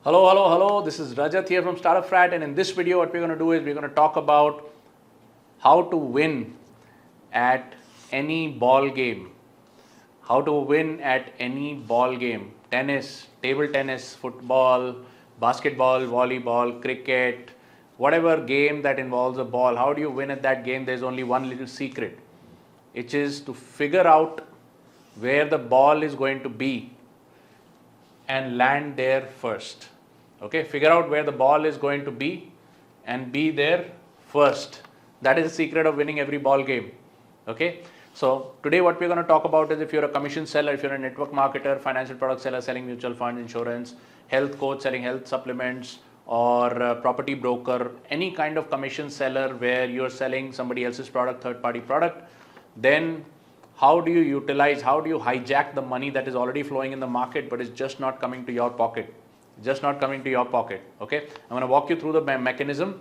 Hello. This is Rajat here from Startup Frat, and in this video, what we're going to do is we're going to talk about how to win at any ball game. How to win at any ball game. Tennis, table tennis, football, basketball, volleyball, cricket, whatever game that involves a ball. How do you win at that game? There's only one little secret, which is to figure out where the ball is going to be and land there first. Okay, figure out where the ball is going to be and be there first. That is the secret of winning every ball game. Okay, so today what we're going to talk about is if you're a commission seller, if you're a network marketer, financial product seller selling mutual fund, insurance, health coach selling health supplements, or property broker, any kind of commission seller where you're selling somebody else's product, third party product, then how do you utilize, how do you hijack the money that is already flowing in the market but is just not coming to your pocket? Okay, I'm going to walk you through the mechanism,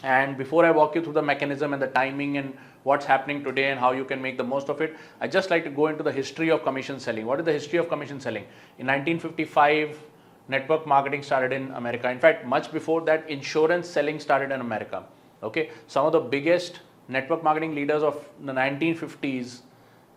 and before I walk you through the mechanism and the timing and what's happening today and how you can make the most of it, I just like to go into the history of commission selling. What is the history of commission selling? In 1955, network marketing started in America. In fact, much before that, insurance selling started in America. Okay, some of the biggest network marketing leaders of the 1950s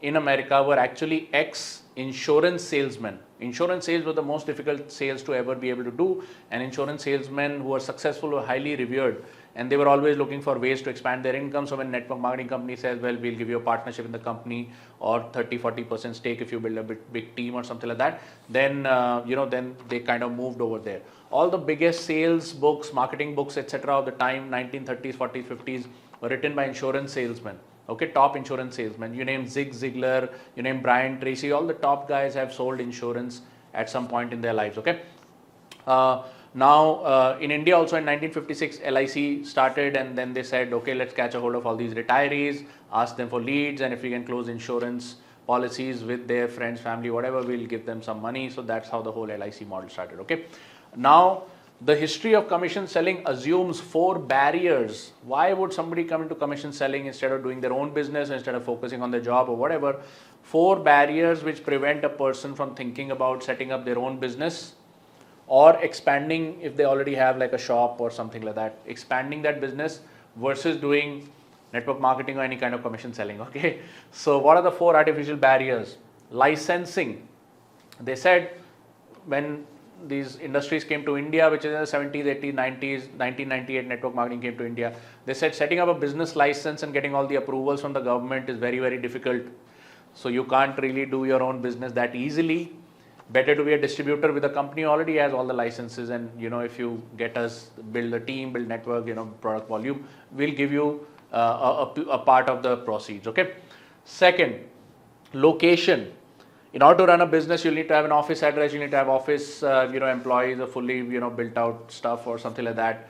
in America were actually ex-insurance salesmen. Insurance sales were the most difficult sales to ever be able to do, and insurance salesmen who were successful were highly revered, and they were always looking for ways to expand their income. So when network marketing company says, well, we'll give you a partnership in the company or 30-40% stake if you build a big team or something like that, then then they kind of moved over there. All the biggest sales books, marketing books, etc. of the time, 1930s, 40s, 50s, were written by insurance salesmen. Okay, top insurance salesmen. You name Zig Ziglar, you name Brian Tracy, all the top guys have sold insurance at some point in their lives. Okay. Now in India also in 1956 LIC started, and then they said, okay, let's catch a hold of all these retirees, ask them for leads, and if we can close insurance policies with their friends, family, whatever, we'll give them some money. So that's how the whole LIC model started. Okay. Now the history of commission selling assumes 4 barriers. Why would somebody come into commission selling instead of doing their own business, instead of focusing on their job or whatever? 4 barriers which prevent a person from thinking about setting up their own business or expanding if they already have like a shop or something like that, expanding that business versus doing network marketing or any kind of commission selling. Okay, so what are the 4 artificial barriers? Licensing. They said when these industries came to India, which is in the 70s, 80s, 90s, 1998 network marketing came to India, they said setting up a business license and getting all the approvals from the government is very, very difficult. So you can't really do your own business that easily. Better to be a distributor with a company who already has all the licenses, and if you get us, build a team, build network, product volume, we'll give you a part of the proceeds. Okay. Second, location. In order to run a business, you'll need to have an office address, you need to have office, employees, or fully, built out stuff or something like that.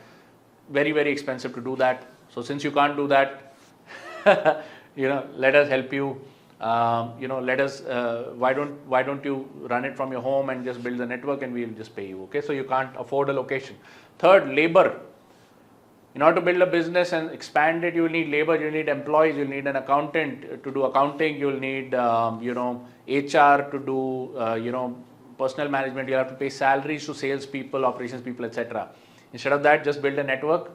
Very, very expensive to do that. So since you can't do that, let us help you. Why don't you run it from your home and just build the network and we'll just pay you. Okay, so you can't afford a location. Third, labor. In order to build a business and expand it, you will need labor, you need employees, you'll need an accountant to do accounting, you'll need, HR to do, personal management, you'll have to pay salaries to salespeople, operations people, etc. Instead of that, just build a network.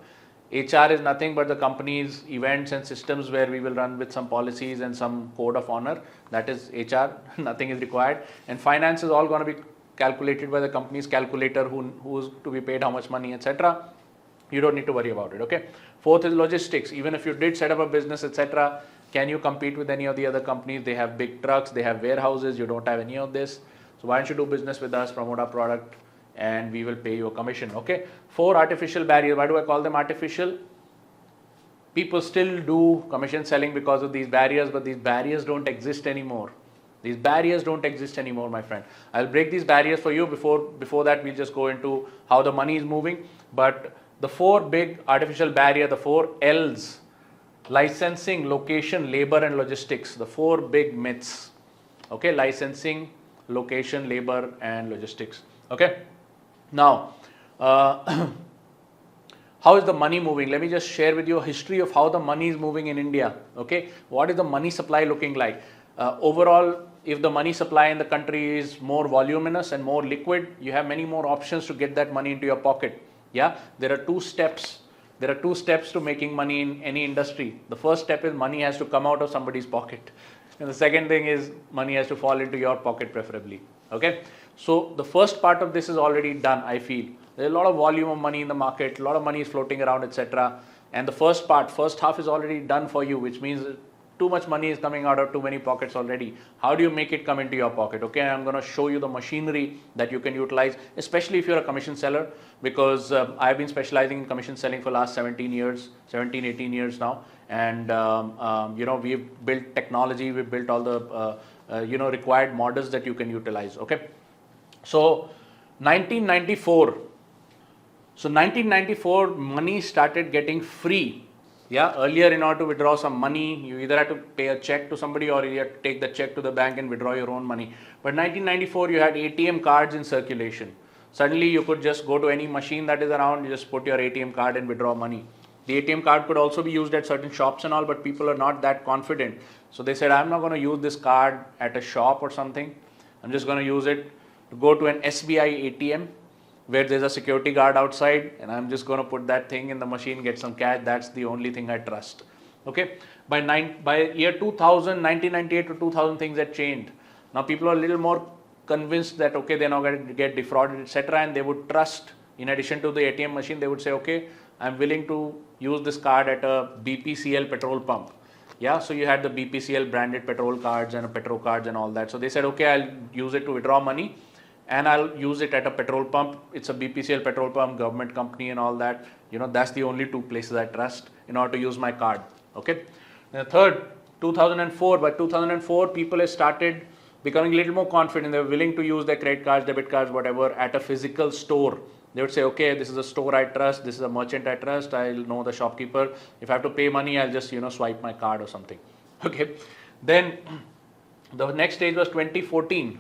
HR is nothing but the company's events and systems where we will run with some policies and some code of honor. That is HR, nothing is required. And finance is all going to be calculated by the company's calculator, who's to be paid how much money, etc. You don't need to worry about it. Okay. Fourth is logistics. Even if you did set up a business, etc., can you compete with any of the other companies? They have big trucks, they have warehouses, you don't have any of this. So why don't you do business with us, promote our product, and we will pay you a commission. Okay. 4 artificial barriers. Why do I call them artificial? People still do commission selling because of these barriers, but these barriers don't exist anymore. These barriers don't exist anymore, my friend. I'll break these barriers for you. Before that, we'll just go into how the money is moving. But the 4 big artificial barriers, the 4 L's: licensing, location, labor, and logistics. The 4 big myths. Okay, licensing, location, labor, and logistics. Okay. Now, how is the money moving? Let me just share with you a history of how the money is moving in India. Okay, what is the money supply looking like? Overall, if the money supply in the country is more voluminous and more liquid, you have many more options to get that money into your pocket. Yeah, there are two steps. There are two steps to making money in any industry. The first step is money has to come out of somebody's pocket. And the second thing is money has to fall into your pocket preferably. Okay. So the first part of this is already done, I feel. There's a lot of volume of money in the market, a lot of money is floating around, etc. And the first half is already done for you, which means too much money is coming out of too many pockets already. How do you make it come into your pocket? Okay, I'm going to show you the machinery that you can utilize, especially if you're a commission seller, because I've been specializing in commission selling for last 18 years now. And we've built technology, we've built all the required models that you can utilize. Okay, so 1994, money started getting free. Yeah, earlier in order to withdraw some money, you either had to pay a check to somebody or you had to take the check to the bank and withdraw your own money. But 1994, you had ATM cards in circulation. Suddenly, you could just go to any machine that is around, you just put your ATM card and withdraw money. The ATM card could also be used at certain shops and all, but people are not that confident. So they said, I'm not going to use this card at a shop or something. I'm just going to use it to go to an SBI ATM where there's a security guard outside, and I'm just going to put that thing in the machine, get some cash. That's the only thing I trust. Okay. By year 2000, 1998 to 2000, things had changed. Now people are a little more convinced that, okay, they're not going to get defrauded, etc. And they would trust, in addition to the ATM machine, they would say, okay, I'm willing to use this card at a BPCL petrol pump. Yeah, so you had the BPCL branded petrol cards and petrol cards and all that. So they said, okay, I'll use it to withdraw money, and I'll use it at a petrol pump. It's a BPCL petrol pump, government company and all that. That's the only two places I trust in order to use my card. Okay. And the third, 2004. By 2004, people have started becoming a little more confident. They're willing to use their credit cards, debit cards, whatever, at a physical store. They would say, okay, this is a store I trust. This is a merchant I trust. I'll know the shopkeeper. If I have to pay money, I'll just, swipe my card or something. Okay. Then the next stage was 2014.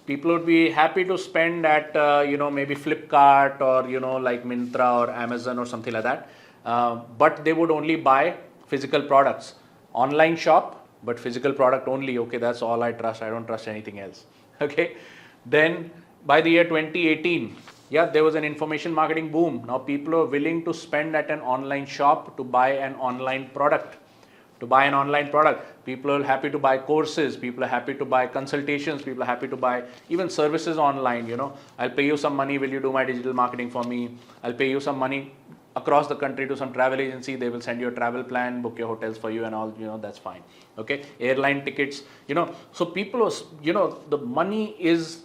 People would be happy to spend at, maybe Flipkart or, like Myntra or Amazon or something like that. But they would only buy physical products. Online shop, but physical product only. Okay, that's all I trust. I don't trust anything else. Okay. Then by the year 2018, yeah, there was an information marketing boom. Now people are willing to spend at an online shop to buy an online product. People are happy to buy courses, people are happy to buy consultations, people are happy to buy even services online. I'll pay you some money, will you do my digital marketing for me? I'll pay you some money across the country to some travel agency, they will send you a travel plan, book your hotels for you and all, that's fine. Okay, airline tickets, so people are, the money is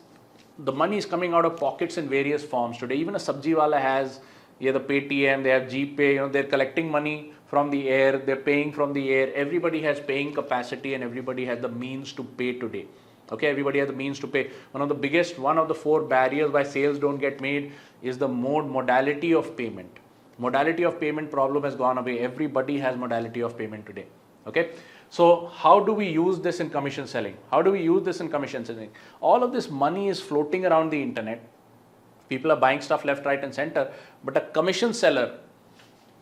coming out of pockets in various forms today. Even a sabji wala has, the Paytm, they have GPay, they're collecting money from the air, they're paying from the air. Everybody has paying capacity and everybody has the means to pay today. Okay, everybody has the means to pay. One of the 4 barriers why sales don't get made is the modality of payment. Modality of payment problem has gone away. Everybody has modality of payment today. Okay, so how do we use this in commission selling? All of this money is floating around the internet. People are buying stuff left, right and center, but a commission seller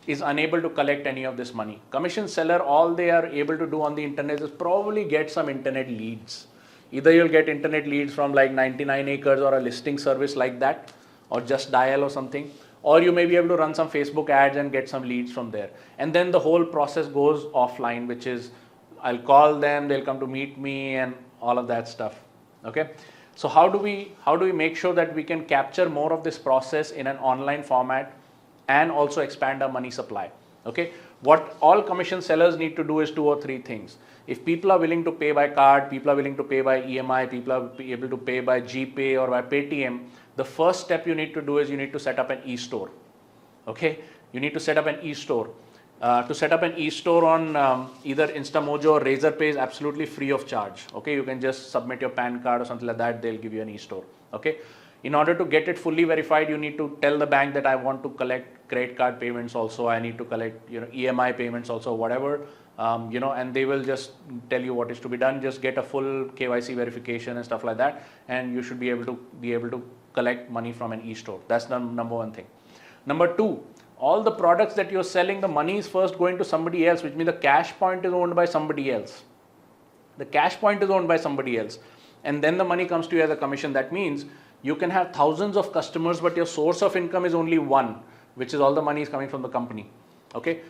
is unable to collect any of this money. Commission seller, all they are able to do on the internet is probably get some internet leads. Either you'll get internet leads from like 99 acres or a listing service like that, or Just Dial or something, or you may be able to run some Facebook ads and get some leads from there. And then the whole process goes offline, which is I'll call them, they'll come to meet me and all of that stuff. Okay. So how do we make sure that we can capture more of this process in an online format and also expand our money supply? Okay, what all commission sellers need to do is 2 or 3 things. If people are willing to pay by card, people are willing to pay by EMI, people are able to pay by GPay or by Paytm, the first step you need to do is you need to set up an e-store. Okay, you need to set up an e-store. To set up an e-store on either InstaMojo or Razorpay is absolutely free of charge. Okay, you can just submit your PAN card or something like that, they'll give you an e-store. Okay, in order to get it fully verified, you need to tell the bank that I want to collect credit card payments also, I need to collect EMI payments also, whatever, and they will just tell you what is to be done. Just get a full KYC verification and stuff like that, and you should be able to collect money from an e-store. That's the number 1 thing. Number 2, all the products that you're selling, the money is first going to somebody else, which means the cash point is owned by somebody else. and then the money comes to you as a commission. That means you can have thousands of customers, but your source of income is only one, which is all the money is coming from the company. Okay,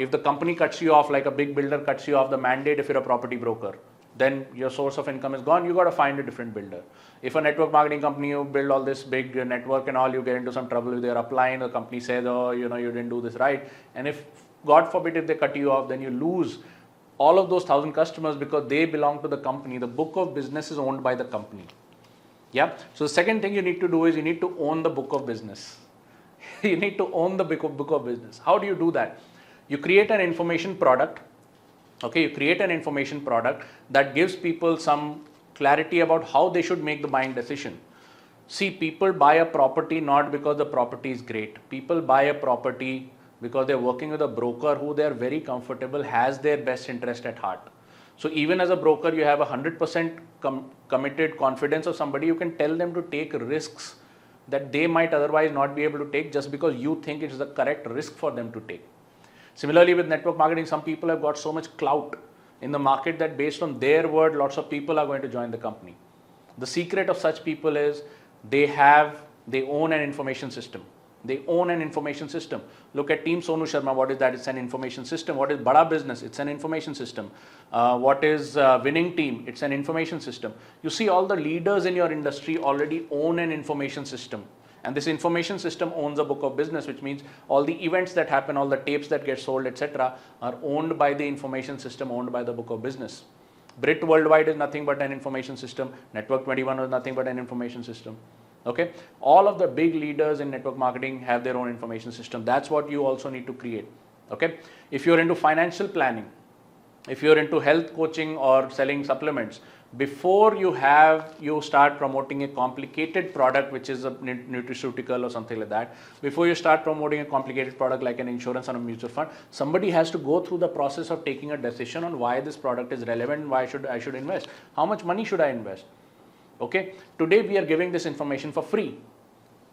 if the company cuts you off, like a big builder cuts you off the mandate if you're a property broker, then your source of income is gone. You got to find a different builder. If a network marketing company, you build all this big network and all, you get into some trouble with your upline, the company says, oh, you didn't do this right. And if, God forbid, if they cut you off, then you lose all of those 1,000 customers because they belong to the company. The book of business is owned by the company. Yeah. So the second thing you need to do is you need to own the book of business. You need to own the book of business. How do you do that? You create an information product. Okay, you create an information product that gives people some clarity about how they should make the buying decision. See, people buy a property not because the property is great. People buy a property because they're working with a broker who they're very comfortable, has their best interest at heart. So even as a broker, you have 100% committed confidence of somebody. You can tell them to take risks that they might otherwise not be able to take just because you think it is the correct risk for them to take. Similarly, with network marketing, some people have got so much clout in the market that based on their word, lots of people are going to join the company. The secret of such people is they own an information system. They own an information system. Look at Team Sonu Sharma. What is that? It's an information system. What is Bada Business? It's an information system. What is Winning Team? It's an information system. You see, all the leaders in your industry already own an information system. And this information system owns a book of business, which means all the events that happen, all the tapes that get sold, etc., are owned by the information system, owned by the book of business. Brit Worldwide is nothing but an information system. Network 21 is nothing but an information system. Okay, all of the big leaders in network marketing have their own information system. That's what you also need to create. Okay, if you're into financial planning, if you're into health coaching or selling supplements, before you start promoting a complicated product, which is a nutraceutical or something like that, before you start promoting a complicated product like an insurance or a mutual fund, somebody has to go through the process of taking a decision on why this product is relevant, why I should invest, how much money should I invest. Okay, today we are giving this information for free.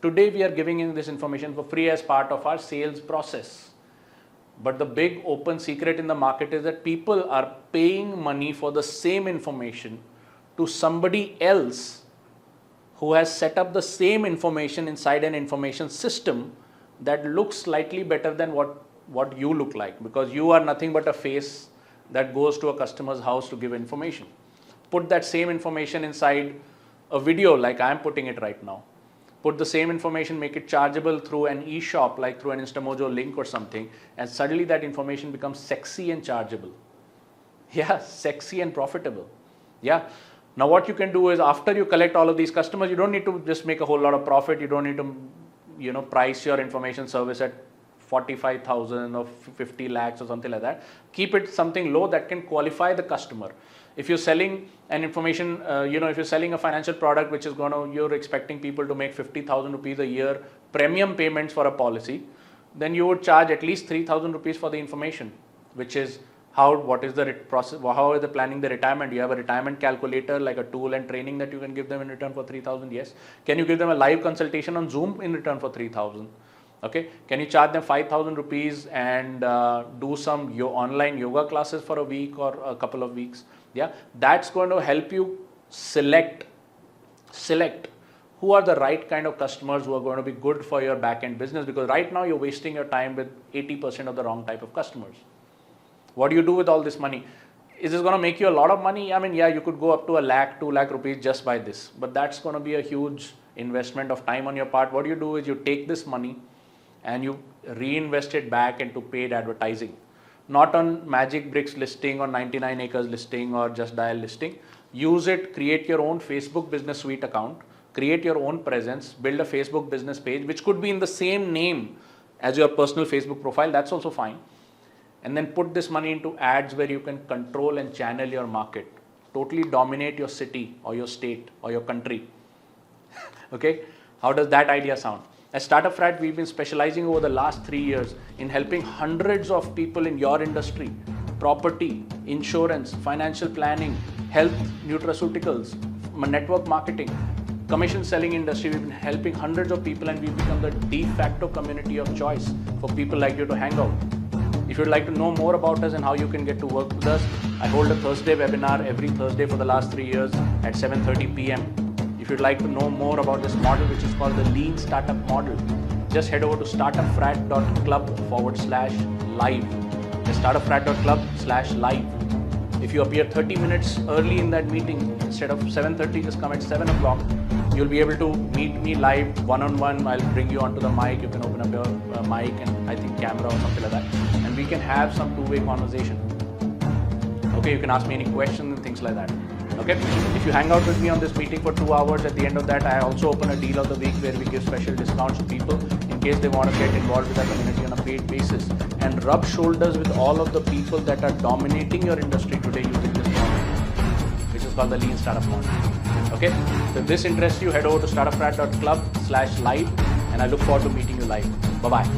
Today we are giving in this information for free as part of our sales process. But the big open secret in the market is that people are paying money for the same information to somebody else who has set up the same information inside an information system that looks slightly better than what you look like, because you are nothing but a face that goes to a customer's house to give information. Put that same information inside a video like I am putting it right now. Put the same information, make it chargeable through an e-shop, like through an Instamojo link or something, and suddenly that information becomes sexy and chargeable. Yeah, sexy and profitable. Yeah. Now what you can do is, after you collect all of these customers, you don't need to just make a whole lot of profit. You don't need to, price your information service at 45,000 or 50 lakhs or something like that. Keep it something low that can qualify the customer. If you're selling an information, if you're selling a financial product which is you're expecting people to make 50,000 rupees a year premium payments for a policy, then you would charge at least 3,000 rupees for the information, which is what is the process, how are they planning the retirement? You have a retirement calculator, like a tool and training that you can give them in return for 3,000. Yes. Can you give them a live consultation on Zoom in return for 3,000? Okay. Can you charge them 5,000 rupees and do some online yoga classes for a week or a couple of weeks? Yeah, that's going to help you select who are the right kind of customers who are going to be good for your back-end business, because right now you're wasting your time with 80% of the wrong type of customers. What do you do with all this money? Is this going to make you a lot of money? I mean, yeah, you could go up to 1 lakh, 2 lakh rupees just by this, but that's going to be a huge investment of time on your part. What you do is you take this money and you reinvest it back into paid advertising. Not on Magic Bricks listing or 99 acres listing or Just Dial listing. Use it, create your own Facebook Business Suite account, create your own presence, build a Facebook business page, which could be in the same name as your personal Facebook profile. That's also fine. And then put this money into ads where you can control and channel your market, totally dominate your city or your state or your country. Okay, how does that idea sound? At Startup Frat, we've been specializing over the last 3 years in helping hundreds of people in your industry: property, insurance, financial planning, health, nutraceuticals, network marketing, commission selling industry. We've been helping hundreds of people, and we've become the de facto community of choice for people like you to hang out. If you'd like to know more about us and how you can get to work with us, I hold a Thursday webinar every Thursday for the last 3 years at 7:30 p.m. If you'd like to know more about this model, which is called the Lean Startup Model, just head over to startupfrat.club/live. Just startupfrat.club/live. If you appear 30 minutes early in that meeting, instead of 7:30, just come at 7 o'clock. You'll be able to meet me live one-on-one. I'll bring you onto the mic. You can open up your mic and I think camera or something like that. And we can have some two-way conversation. Okay, you can ask me any questions and things like that. Okay, if you hang out with me on this meeting for 2 hours, at the end of that, I also open a deal of the week where we give special discounts to people in case they want to get involved with our community on a paid basis and rub shoulders with all of the people that are dominating your industry today using this model, which is called the Lean Startup Model. Okay, so if this interests you, head over to startupfrat.club/live and I look forward to meeting you live. Bye-bye.